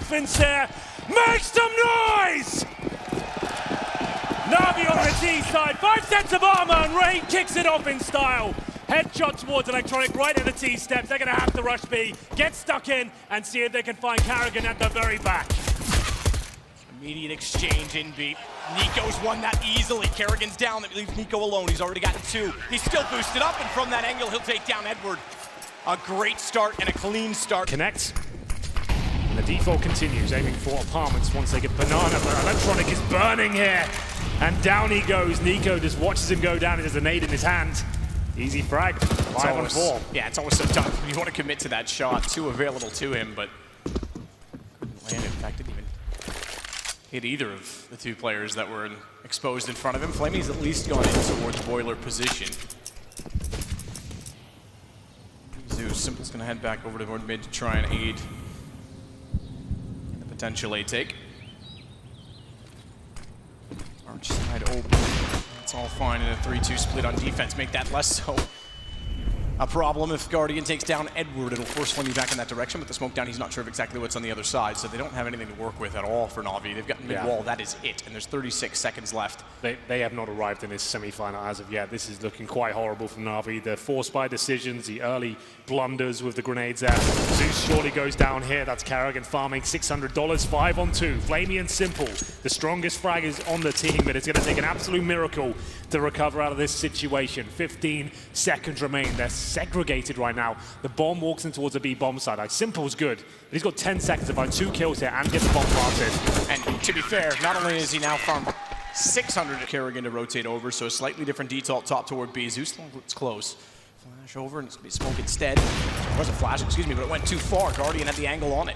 Sincere, make some noise! Navi on the T side, 5 sets of armor, and Rain kicks it off in style. Headshot towards Electronic right at the T steps. They're going to have to rush B, get stuck in, and see if they can find Karrigan at the very back. Immediate exchange in B. Nico's won that easily. Karrigan's down, that leaves Nico alone. He's already gotten 2. He's still boosted up, and from that angle, he'll take down Edward. A great start and a clean start. Connect. And the default continues, aiming for apartments once they get banana, but Electronic is burning here. And down he goes. Nico just watches him go down. He has a nade in his hand. Easy frag, 5 on 4. Yeah, it's always so tough when you want to commit to that shot. 2 available to him, but couldn't land it. In fact, didn't even hit either of the 2 players that were exposed in front of him. Flamey's at least gone in towards boiler position. Zeus, Simple's going to head back over to mid to try and aid in the potential A take. Arch side open. It's all fine in a 3-2 split on defense. Make that less so a problem. If Guardian takes down Edward, it'll force Flemmy back in that direction. But the smoke down, he's not sure of exactly what's on the other side. So they don't have anything to work with at all for Navi. They've got mid-wall, that is it. And there's 36 seconds left. They have not arrived in this semi-final as of yet. This is looking quite horrible from Navi. The forced by decisions, the early blunders with the grenades there. Zeus surely goes down here. That's Karrigan farming $600, 5 on 2. Flamey and Simple, the strongest frag is on the team, but it's going to take an absolute miracle to recover out of this situation. 15 seconds remain. They're segregated right now. The bomb walks in towards the B bomb side. Like, Simple's good, but he's got 10 seconds to find 2 kills here and get the bomb planted. And to be fair, not only is he now farmed 600 Karrigan to rotate over, so a slightly different detail top toward B. Zeus looks close. Flash over, and it's going to be smoke instead. It wasn't flash, excuse me, but it went too far. Guardian had the angle on it.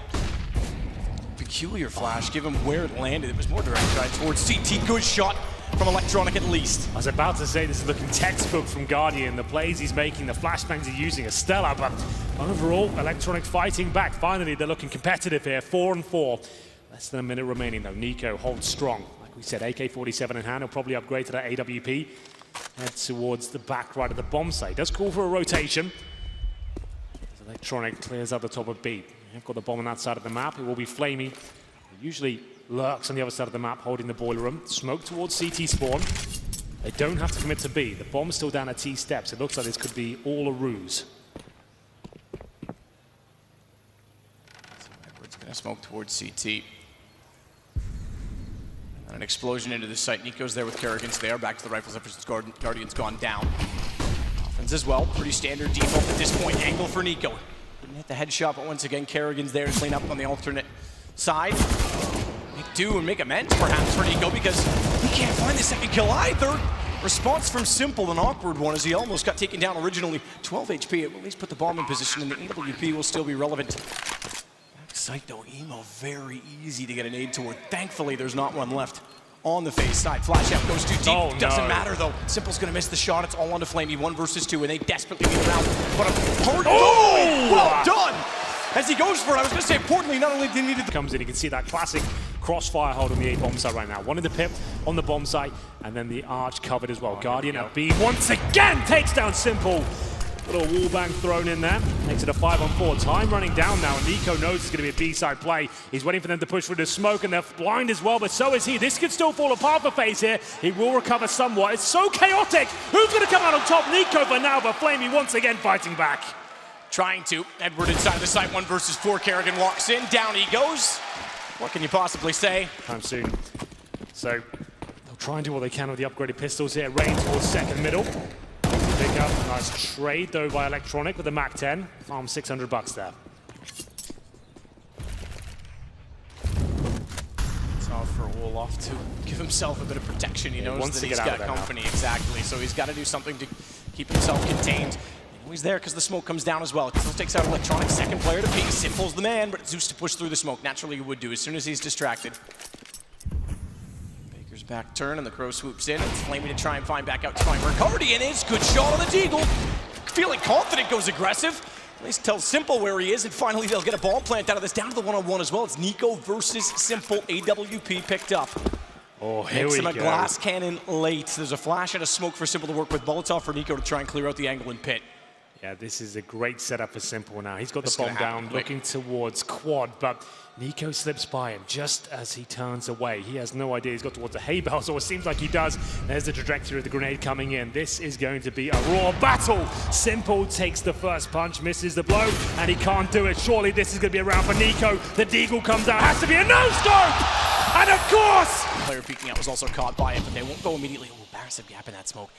Peculiar flash, given where it landed. It was more direct side towards CT. Good shot from Electronic at least. I was about to say this is looking textbook from Guardian. The plays he's making, the flashbangs he's using are stellar, but overall, Electronic fighting back. Finally, they're looking competitive here, 4 on 4. Less than a minute remaining though. Nico holds strong. Like we said, AK-47 in hand. He'll probably upgrade to that AWP. Head towards the back right of the bomb site. Does call for a rotation. As Electronic clears out the top of B. They've got the bomb on that side of the map. It will be Flamey. He usually lurks on the other side of the map, holding the boiler room. Smoke towards CT spawn. They don't have to commit to B. The bomb's still down at T steps. It looks like this could be all a ruse. So Edward's going to smoke towards CT. And an explosion into the site. Nico's there with Karrigan. So they are back to the rifles after Guardian's gone down. Offense as well. Pretty standard default at this point. Angle for Nico. Didn't hit the headshot, but once again, Karrigan's there to clean up on the alternate side. Make do and make amends perhaps for Nico because he can't find the second kill either. Response from Simple, an awkward one as he almost got taken down originally. 12 HP, it will at least put the bomb in position and the AWP will still be relevant. Backside though, Emo very easy to get an aid toward. Thankfully there's not one left on the Faze side. Flash out goes too deep, doesn't matter though. Simple's gonna miss the shot, it's all on to Flamey, 1 versus 2 and they desperately need a round. But a hard well done! As he goes for it, I was going to say, importantly, not only did he need it... Comes in, you can see that classic crossfire hold on the A bomb site right now. One in the pip on the bomb site, and then the arch covered as well. Guardian at B once again takes down Simple. Little wallbang thrown in there. Makes it a 5 on 4. Time running down now, and Nico knows it's going to be a B-side play. He's waiting for them to push through the smoke, and they're blind as well, but so is he. This could still fall apart for Faze here. He will recover somewhat. It's so chaotic. Who's going to come out on top? Nico for now, but Flamey once again fighting back. Trying to. Edward inside the site, 1 versus 4. Karrigan walks in, down he goes. What can you possibly say? Time soon. So they'll try and do what they can with the upgraded pistols here. Rain towards second middle. Pick up. Nice trade though by Electronic with the Mac-10. Farm $600 there. It's off for Wolof to give himself a bit of protection. He knows that he's got company, exactly. So he's got to do something to keep himself contained. He's there because the smoke comes down as well. Still takes out Electronic, second player to be. Simple's the man, but Zeus to push through the smoke. Naturally, he would do as soon as he's distracted. Baker's back turn, and the Crow swoops in. It's Flamey to try and find back out to find where Guardian is. Good shot on the Deagle. Feeling confident, goes aggressive. At least tells Simple where he is, and finally they'll get a ball plant out of this. Down to the one-on-one as well. It's Nico versus Simple. AWP picked up. Oh, here we go. Makes him a glass cannon late. There's a flash and a smoke for Simple to work with. Molotov for Nico to try and clear out the angle and pit. Yeah, this is a great setup for Simple now. He's got This the is bomb gonna happen down, quick. looking towards quad, but Nico slips by him just as he turns away. He has no idea he's got towards the hay bales, or it seems like he does. There's the trajectory of the grenade coming in. This is going to be a raw battle. Simple takes the first punch, misses the blow, and he can't do it. Surely this is going to be a round for Nico. The deagle comes out, has to be a no-scope! And of course! The player peeking out was also caught by it, but they won't go immediately. Oh, massive gap in that smoke.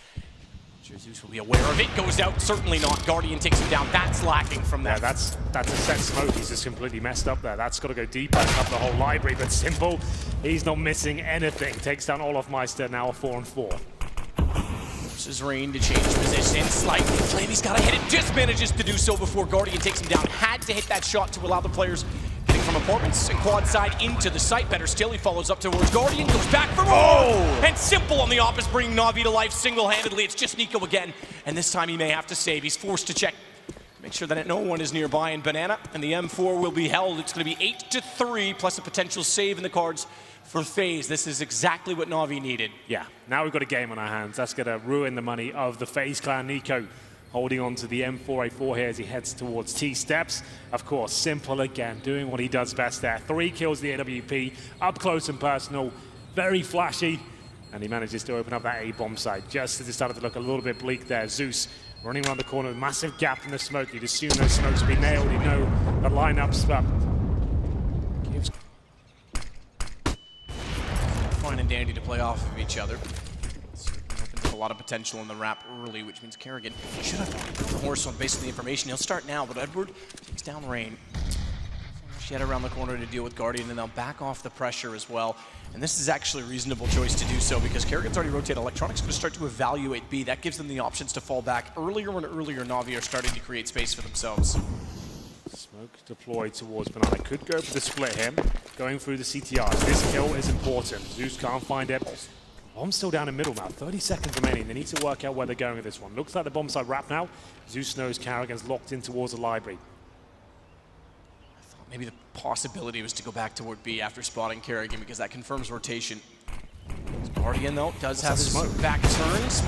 Zeus will be aware of it, goes out, certainly not. Guardian takes him down, that's lacking from that. Yeah, that's a set smoke. He's just completely messed up there. That's got to go deeper and cover the whole library, but Simple, he's not missing anything. Takes down Olofmeister, now a 4-on-4. Forces Rain to change position slightly. Flamey's got to hit it, just manages to do so before Guardian takes him down. Had to hit that shot to allow the players getting from apartments and quad side into the site. Better still, he follows up towards Guardian, goes back for more! Oh! And Simple on the opposite, bringing Navi to life single-handedly. It's just Nico again, and this time he may have to save. He's forced to check. Make sure that no one is nearby in Banana, and the M4 will be held. It's going to be 8-3, plus a potential save in the cards for Faze. This is exactly what Navi needed. Yeah, now we've got a game on our hands. That's going to ruin the money of the Faze clan. Nico holding on to the M4A4 here as he heads towards T-steps. Of course, Simple again, doing what he does best there. 3 kills the AWP, up close and personal, very flashy, and he manages to open up that A-bomb site just as it started to look a little bit bleak there. Zeus running around the corner with a massive gap in the smoke. You'd assume those smokes be nailed, you know the lineups, but gives Fine and dandy to play off of each other. Opens up a lot of potential in the wrap early, which means Kerrigan should have the horse on based on the information. He'll start now, but Edward takes down Rain. She had around the corner to deal with Guardian, and they'll back off the pressure as well. And this is actually a reasonable choice to do so because Kerrigan's already rotated. Electronics going to start to evaluate B. That gives them the options to fall back earlier when earlier Navi are starting to create space for themselves. smoke deployed towards Banana. Could go for the split here, going through the CTRs. This kill is important. Zeus can't find it. Bomb's still down in middle now, 30 seconds remaining. They need to work out where they're going with this one. Looks like the bomb side wrap now. Zeus knows Kerrigan's locked in towards the library. Maybe the possibility was to go back toward B after spotting Kerrigan because that confirms rotation. Guardian, though, does have his back turns.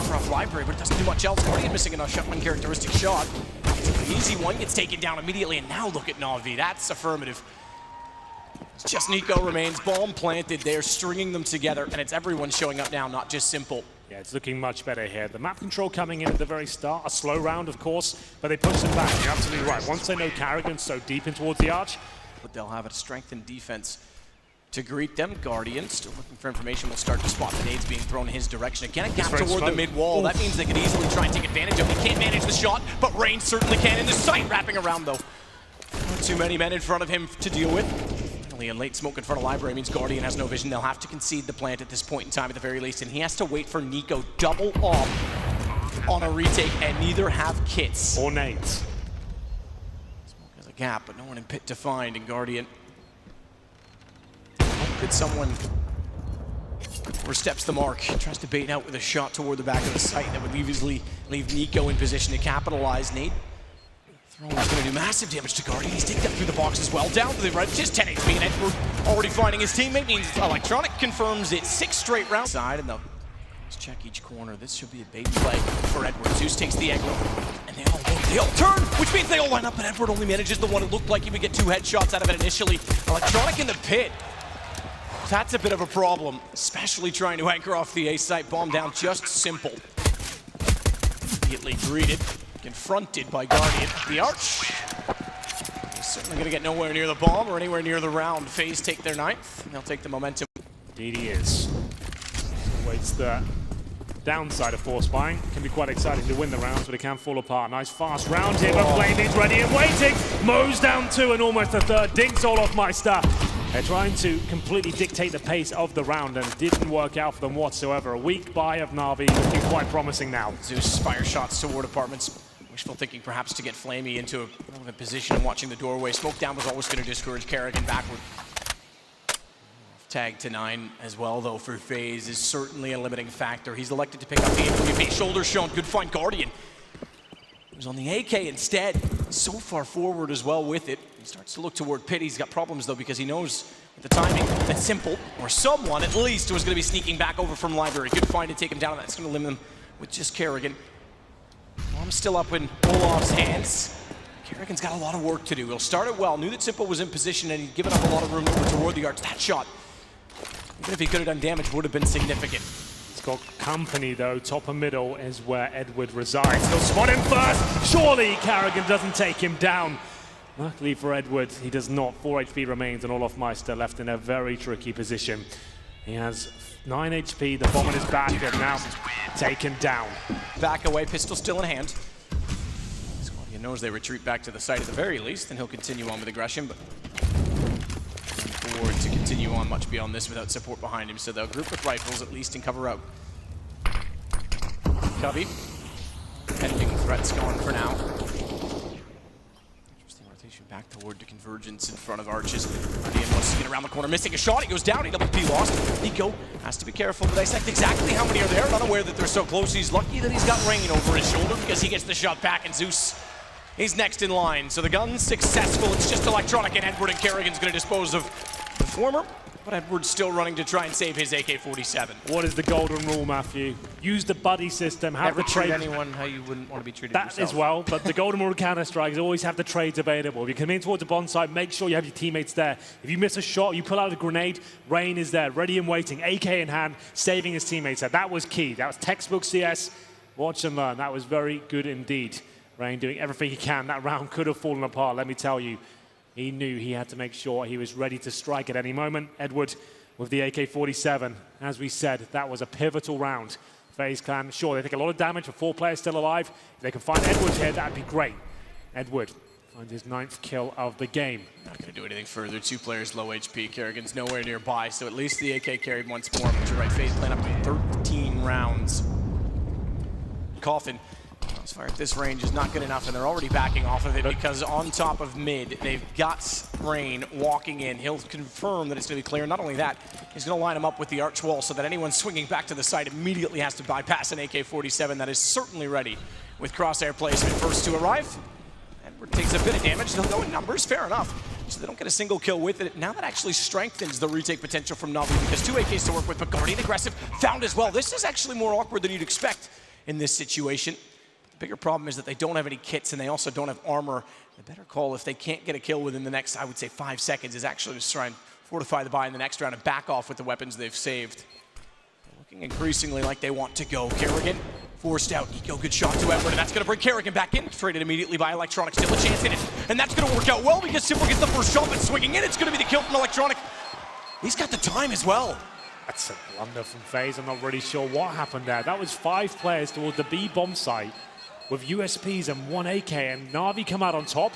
Off library, but it doesn't do much else. Guardian missing enough uncharacteristic shot. It's an easy one, gets taken down immediately, and now look at Navi. That's affirmative. It's just Nico remains, bomb planted. They're stringing them together, and it's everyone showing up now, not just Simple. Yeah, it's looking much better here. The map control coming in at the very start, a slow round, of course, but they push them back. You're absolutely right. Once they know Kerrigan's so deep in towards the arch, But they'll have a strengthened defense to greet them. Guardian still looking for information. Will start to spot the nades being thrown in his direction. Again, a gap toward the mid wall. That means they could easily try and take advantage of it. He can't manage the shot, but Rain certainly can in the sight. Wrapping around, though. Not too many men in front of him to deal with. Finally, a late smoke in front of library means Guardian has no vision. They'll have to concede the plant at this point in time at the very least, and he has to wait for Nico double off on a retake, and neither have kits. or nades. Smoke has a gap, but no one in pit to find, and Guardian. Could someone oversteps the mark, tries to bait out with a shot toward the back of the site that would easily leave Nico in position to capitalize. Nade throwing is going to do massive damage to Guardian. He's taken up through the box as well. Down to the right, just 10 HP, and Edward already finding his teammate. Means Electronic confirms it. 6 straight rounds. Side, and let's check each corner. This should be a bait play for Edward. Zeus takes the angle, and they all turn, which means they all line up, and Edward only manages the one. It looked like he would get 2 headshots out of it initially. Electronic in the pit. That's a bit of a problem, especially trying to anchor off the A site. Bomb down, just Simple. Immediately greeted, confronted by Guardian at the arch. He's certainly going to get nowhere near the bomb or anywhere near the round. Faze take their 9th, and they'll take the momentum. Indeed he is. Waits the downside of force buying. Can be quite exciting to win the rounds, but it can fall apart. Nice fast round here, but Flamey's ready and waiting. Mows down 2 and almost a third. Dinks Olofmeister. They're trying to completely dictate the pace of the round, and it didn't work out for them whatsoever. A weak buy of Navi, looking quite promising now. Zeus fire shots toward apartments. Wishful thinking perhaps to get Flamey into a relevant position and watching the doorway. Smoke down was always going to discourage Kerrigan backward. Tag to 9 as well, though, for Faze is certainly a limiting factor. He's elected to pick up the AWP. Shoulder shown. Good find, Guardian. He was on the AK instead. So far forward as well with it. He starts to look toward pit. He's got problems, though, because he knows with the timing that Simple, or someone at least, was going to be sneaking back over from library. Good find to take him down, and that's going to limit him with just Kerrigan. Bomb's still up in Olaf's hands. Kerrigan's got a lot of work to do. He'll start it well. Knew that Simple was in position and he'd given up a lot of room over toward the arch. That shot, even if he could have done damage, would have been significant. He's got company though. Top and middle is where Edward resides. He'll spot him first. Surely Kerrigan doesn't take him down. Luckily for Edward, he does not. 4 HP remains and Olaf Meister left in a very tricky position. He has 9 HP, the bomb in his back, and now taken down. Back away, pistol still in hand. He knows they retreat back to the site at the very least, and he'll continue on with aggression, but forward to continue on much beyond this without support behind him, so they'll group with rifles at least and cover out. Cubby, pending threats gone for now. Interesting rotation back toward the convergence in front of Arches. Guardian wants to get around the corner, missing a shot, he goes down, EWP lost. Nico has to be careful to dissect exactly how many are there, not aware that they're so close. He's lucky that he's got Rain over his shoulder because he gets the shot back, and Zeus, he's next in line. So the gun's successful. It's just Electronic and Edward, and Kerrigan's going to dispose of the former, but Edward's still running to try and save his AK-47. What is the golden rule, Matthew? Use the buddy system. Have Never the trade. treat anyone how you wouldn't want to be treated That yourself. as well, but the golden rule of Counter-Strike is always have the trades available. If you come in towards the bomb site, make sure you have your teammates there. If you miss a shot, you pull out a grenade, Rain is there, ready and waiting, AK in hand, saving his teammates there. That was key. That was textbook CS. Watch and learn. That was very good indeed. Rain doing everything he can. That round could have fallen apart, let me tell you. He knew he had to make sure he was ready to strike at any moment. Edward with the AK-47. As we said, that was a pivotal round. FaZe Clan, sure, they take a lot of damage with 4 players still alive. If they can find Edward here, that'd be great. Edward finds his 9th kill of the game. Not going to do anything further. 2 players low HP. Kerrigan's nowhere nearby, so at least the AK carried once more. But you're right, FaZe playing up to 13 rounds. Coffin. Crossfire at this range is not good enough, and they're already backing off of it because on top of mid, they've got Rain walking in. He'll confirm that it's going to be clear. Not only that, he's going to line him up with the arch wall so that anyone swinging back to the site immediately has to bypass an AK-47 that is certainly ready with crosshair placement. First to arrive. Edward takes a bit of damage. They'll go in numbers, fair enough. So they don't get a single kill with it. Now that actually strengthens the retake potential from Navi because 2 AKs to work with, but Guardian aggressive, found as well. This is actually more awkward than you'd expect in this situation. The bigger problem is that they don't have any kits and they also don't have armor. The better call if they can't get a kill within the next, I would say, 5 seconds is actually just try and fortify the buy in the next round and back off with the weapons they've saved. They're looking increasingly like they want to go. Kerrigan forced out. Nico, good shot to Edward, and that's going to bring Kerrigan back in. Traded immediately by Electronic. Still a chance in it. And that's going to work out well because Simple gets the first shot, but swinging in. It's going to be the kill from Electronic. He's got the time as well. That's a blunder from FaZe. I'm not really sure what happened there. That was 5 players towards the B bomb site with USPs and 1 AK, and Navi come out on top.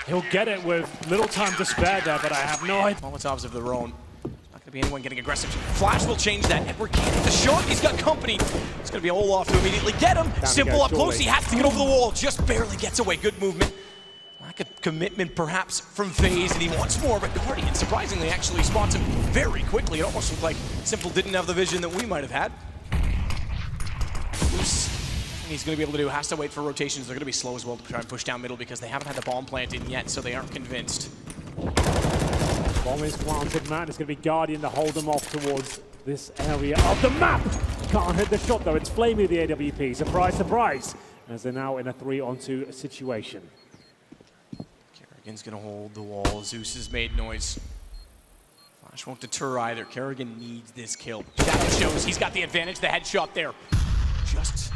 He'll get it with little time to spare there, but I have no idea. Molotovs of their own. Not going to be anyone getting aggressive. Flash will change that. Edward can't hit the shot. He's got company. It's going to be Olaf to immediately get him. Simple up close. He has to get over the wall. Just barely gets away. Good movement. Lack of commitment perhaps from FaZe, and he wants more, but Guardian surprisingly actually spots him very quickly. It almost looked like Simple didn't have the vision that we might have had. He's going to be able to do, has to wait for rotations. They're going to be slow as well to try and push down middle because they haven't had the bomb planted yet, so they aren't convinced. Bomb is planted, man. It's going to be Guardian to hold them off towards this area of the map. Can't hit the shot, though. It's Flamey, the AWP. Surprise, surprise. As they're now in a 3-on-2 situation. Kerrigan's going to hold the wall. Zeus has made noise. Flash won't deter either. Kerrigan needs this kill. Shadow shows he's got the advantage. The headshot there. Just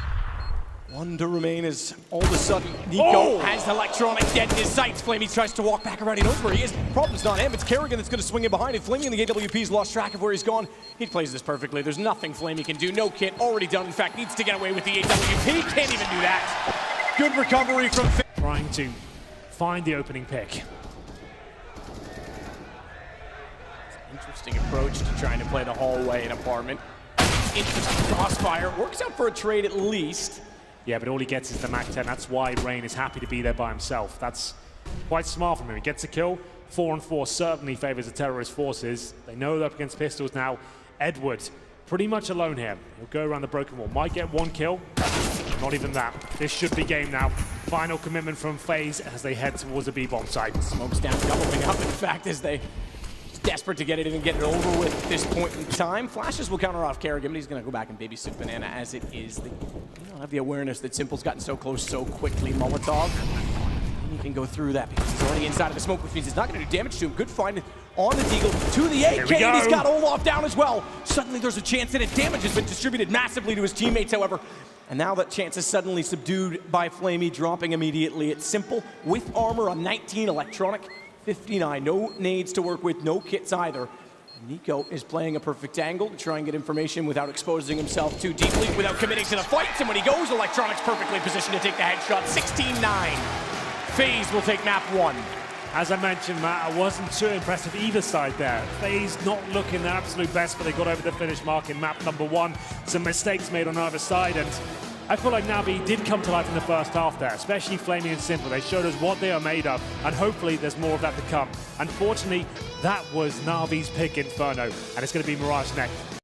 1 to remain as all of a sudden Nico has Electronic dead in his sights. Flamey tries to walk back around. He knows where he is. Problem's not him. It's Kerrigan that's going to swing in behind it. Flamey in the AWP's lost track of where he's gone. He plays this perfectly. There's nothing Flamey can do. No kit. Already done. In fact, needs to get away with the AWP. Can't even do that. Good recovery from Trying to find the opening pick. Interesting approach to trying to play the hallway in apartment. Interesting crossfire. Works out for a trade at least. Yeah, but all he gets is the Mac 10. That's why Rain is happy to be there by himself. That's quite smart from him. He gets a kill. 4-on-4 certainly favors the terrorist forces. They know they're up against pistols now. Edward, pretty much alone here. He'll go around the broken wall. Might get 1 kill. Not even that. This should be game now. Final commitment from FaZe as they head towards the B-bomb site. Smoke's down, doubling up, in fact, as they desperate to get it in and get it over with at this point in time. Flashes will counter off Kerrigan, but he's going to go back and babysit Banana as it is. They don't have the awareness that Simple's gotten so close so quickly. Molotov, he can go through that because he's already inside of the smoke, which means it's not going to do damage to him. Good find on the Deagle to the AK, and he's got Olaf down as well. Suddenly there's a chance that damage has been distributed massively to his teammates, however. And now that chance is suddenly subdued by Flamey, dropping immediately. It's Simple with armor on 19, Electronic 59. No nades to work with, no kits either. Nico is playing a perfect angle to try and get information without exposing himself too deeply, without committing to the fights. And when he goes, Electronic's perfectly positioned to take the headshot. 16-9. Faze will take map 1. As I mentioned, Matt, I wasn't too impressed with either side there. Faze not looking their absolute best, but they got over the finish mark in map number 1. Some mistakes made on either side, and I feel like Navi did come to life in the first half there, especially Flamey and Simple. They showed us what they are made of, and hopefully there's more of that to come. Unfortunately, that was Navi's pick, Inferno, and it's going to be Mirage next.